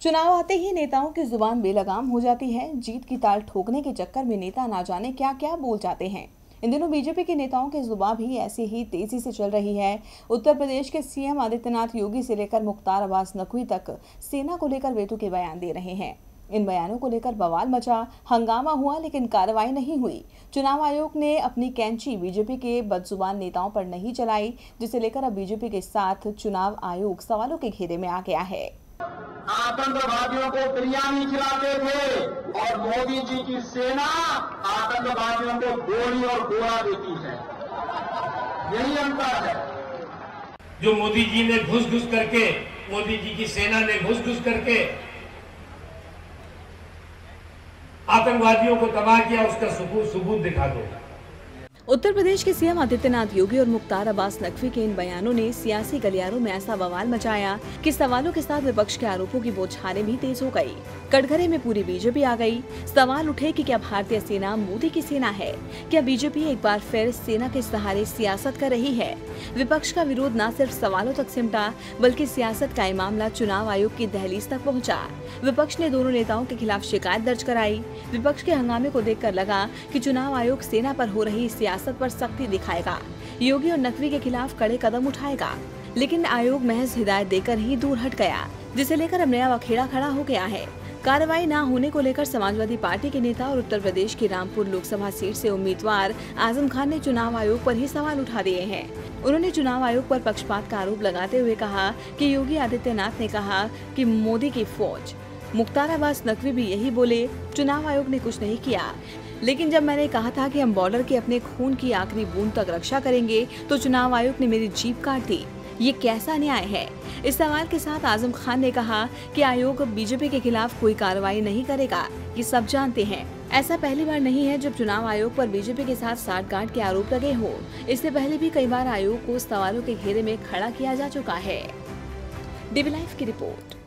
चुनाव आते ही नेताओं की जुबान बेलगाम हो जाती है। जीत की ताल ठोकने के चक्कर में नेता ना जाने क्या क्या बोल जाते हैं। इन दिनों बीजेपी के नेताओं की जुबान भी ऐसी ही तेजी से चल रही है। उत्तर प्रदेश के सीएम आदित्यनाथ योगी से लेकर मुख्तार अब्बास नकवी तक सेना को लेकर बेतुके बयान दे रहे हैं। इन बयानों को लेकर बवाल मचा, हंगामा हुआ, लेकिन कार्रवाई नहीं हुई। चुनाव आयोग ने अपनी कैंची बीजेपी के बदजुबान नेताओं पर नहीं चलाई, जिसे लेकर अब बीजेपी के साथ चुनाव आयोग सवालों के घेरे में आ गया है। आतंकवादियों को बिरयानी खिलाते थे और मोदी जी की सेना आतंकवादियों को गोली और गोला देती है। यही अंतर है। जो मोदी जी ने घुस घुस करके, मोदी जी की सेना ने घुस घुस करके आतंकवादियों को तबाह किया, उसका सबूत दिखा दो। उत्तर प्रदेश के सीएम आदित्यनाथ योगी और मुख्तार अब्बास नकवी के इन बयानों ने सियासी गलियारों में ऐसा बवाल मचाया कि सवालों के साथ विपक्ष के आरोपों की बौछारें भी तेज हो गई। कटघरे में पूरी बीजेपी आ गई। सवाल उठे कि क्या भारतीय सेना मोदी की सेना है? क्या बीजेपी एक बार फिर सेना के सहारे सियासत कर रही है? विपक्ष का विरोध न सिर्फ सवालों तक सिमटा, बल्कि सियासत का ये मामला चुनाव आयोग की दहलीज तक पहुँचा। विपक्ष ने दोनों नेताओं के खिलाफ शिकायत दर्ज कराई। विपक्ष के हंगामे को देखकर लगा कि चुनाव आयोग सेना पर हो रही सियासत पर सख्ती दिखाएगा, योगी और नकवी के खिलाफ कड़े कदम उठाएगा। लेकिन आयोग महज हिदायत देकर ही दूर हट गया, जिसे लेकर अब नया अखेड़ा खड़ा हो गया है। कार्रवाई न होने को लेकर समाजवादी पार्टी के नेता और उत्तर प्रदेश की रामपुर लोकसभा सीट से उम्मीदवार आजम खान ने चुनाव आयोग पर ही सवाल उठा दिए हैं। उन्होंने चुनाव आयोग पर पक्षपात का आरोप लगाते हुए कहा कि योगी आदित्यनाथ ने कहा कि मोदी की फौज। मुख्तार अब्बास नकवी भी यही बोले, चुनाव आयोग ने कुछ नहीं किया। लेकिन जब मैंने कहा था कि हम बॉर्डर की अपने खून की आखिरी बूंद तक रक्षा करेंगे, तो चुनाव आयोग ने मेरी जीप काट दी। ये कैसा न्याय है? इस सवाल के साथ आजम खान ने कहा कि आयोग बीजेपी के खिलाफ कोई कार्रवाई नहीं करेगा। ये सब जानते हैं। ऐसा पहली बार नहीं है जब चुनाव आयोग पर बीजेपी के साथ साठगांठ के आरोप लगे हो। इससे पहले भी कई बार आयोग को सवालों के घेरे में खड़ा किया जा चुका है। डीवी लाइव की रिपोर्ट।